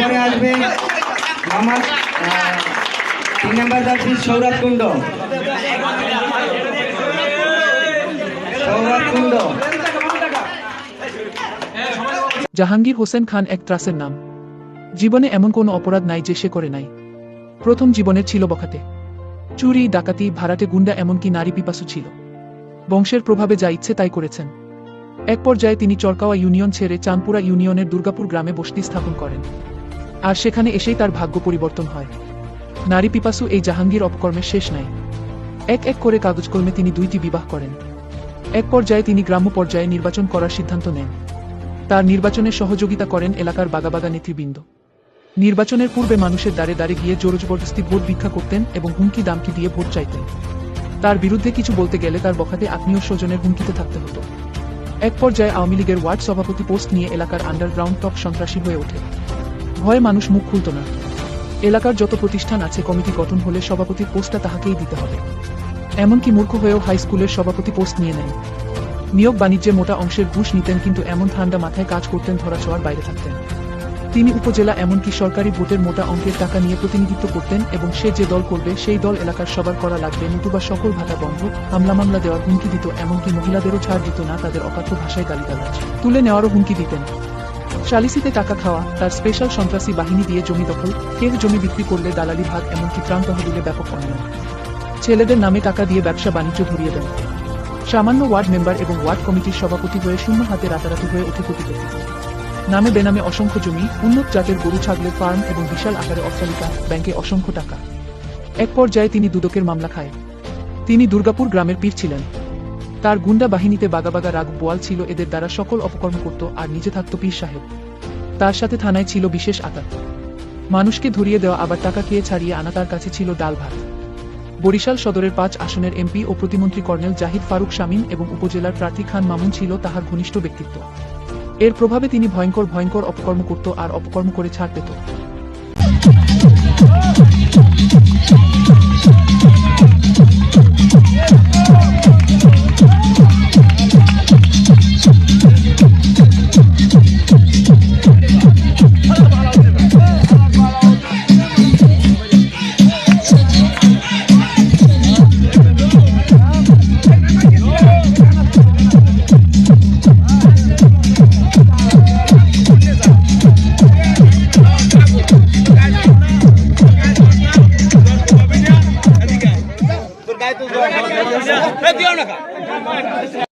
এরপরে আসবে আমার 3 নম্বর যাত্রী সৌরভ কুণ্ড। জাহাঙ্গীর হোসেন খান এক ত্রাসের নাম। জীবনে এমন কোনো অপরাধ নাই যে সে করে নাই। প্রথম জীবনের ছিল বখাটে, চুরি, ডাকাতি, ভাড়াটে, গুন্ডা, এমনকি নারী পিপাসু ছিল। বংশের প্রভাবে যা ইচ্ছে তাই করেছেন। এক পর্যায়ে তিনি চরকাওয়া ইউনিয়ন ছেড়ে চাঁদপুরা ইউনিয়নের দুর্গাপুর গ্রামে বসতি স্থাপন করেন। আর সেখানে এসেই তার ভাগ্য পরিবর্তন হয়। নারী পিপাসু এই জাহাঙ্গীর অপকর্মের শেষ নাই। এক এক করে কাগজকলমে তিনি 2টি বিবাহ করেন। এক পর্যায়ে তিনি গ্রাম্য পর্যায়ে নির্বাচন করার সিদ্ধান্ত নেন। তার নির্বাচনে সহযোগিতা করেন এলাকার বাগাবাগা নেতৃবৃন্দ। নির্বাচনের পূর্বে মানুষের দ্বারে দ্বারে গিয়ে জোরজবরদস্তি ভোট ভিক্ষা করতেন এবং হুমকি দামকি দিয়ে ভোট চাইতেন। তার বিরুদ্ধে কিছু বলতে গেলে তার বখাতে আত্মীয় স্বজনের হুমকিতে থাকতে হতো। এক পর্যায়ে আওয়ামী লীগের ওয়ার্ড সভাপতি পোস্ট নিয়ে এলাকার আন্ডারগ্রাউন্ড টপ সন্ত্রাসী হয়ে ওঠে। ভয়ে মানুষ মুখ খুলত না। এলাকার যত প্রতিষ্ঠান আছে কমিটি গঠন হলে সভাপতির পোস্টটা তাহাকেই দিতে হবে। এমনকি মূর্খ হয়েও হাই স্কুলের সভাপতি পোস্ট নিয়ে নেন। নিয়োগ বাণিজ্যে মোটা অংশের ঘুষ নিতেন, কিন্তু এমন ঠান্ডা মাথায় কাজ করতেন, ধরাছোঁয়ার বাইরে থাকতেন। তিনি উপজেলা এমনকি সরকারি ভোটের মোটা অঙ্কের টাকা নিয়ে প্রতিনিধিত্ব করতেন এবং সে যে দল করবে সেই দল এলাকার সবার করা লাগবে, নতুবা সকল ভাতা বন্ধ, হামলা মামলা দেওয়ার হুমকি দিত। এমনকি মহিলাদেরও ছাড় দিত না, তাদের অকাথ্য ভাষায় গালিগালাজ তুলে নেওয়ারও হুমকি দিতেন। সালিসিতে টাকা খাওয়া, তার স্পেশাল সন্ত্রাসী বাহিনী দিয়ে জমি দখল, কেউ জমি বিক্রি করলে দালালি ভাগ, এমনকি ত্রাণ তহবিলে ব্যাপক অনিয়ম। ছেলেদের নামে টাকা দিয়ে ব্যবসা বাণিজ্য ধরিয়ে দেন। সামান্য ওয়ার্ড মেম্বার এবং ওয়ার্ড কমিটির সভাপতি হয়ে শূন্য হাতে রাতারাতি হয়ে ওঠে কোটিপতি। নামে বেনামে অসংখ্য জমি, উন্নত জাতের গরু ছাগলের ফার্ম এবং বিশাল আকারে অট্টালিকা, ব্যাংকে অসংখ্য টাকা। এক পর্যায়ে তিনি দুদকের মামলা খায়। তিনি দুর্গাপুর গ্রামের পীর ছিলেন। তার গুন্ডা বাহিনীতে বাগাবাগা রাগ বোয়াল ছিল, এদের দ্বারা সকল অপকর্ম করত, আর নিজে থাকত পীর সাহেব। তার সাথে থানায় ছিল বিশেষ আদালত। মানুষকে ধরিয়ে দেওয়া আবার টাকা খেয়ে ছাড়িয়ে আনা তার কাছে ছিল ডাল ভাত। বরিশাল সদরের 5 আসনের এমপি ও প্রতিমন্ত্রী কর্নেল জাহিদ ফারুক শামীম এবং উপজেলার প্রার্থী খান মামুন ছিল তাহার ঘনিষ্ঠ ব্যক্তিত্ব। এর প্রভাবে তিনি ভয়ঙ্কর ভয়ঙ্কর অপকর্ম করত, আর অপকর্ম করে ছাড় পেত।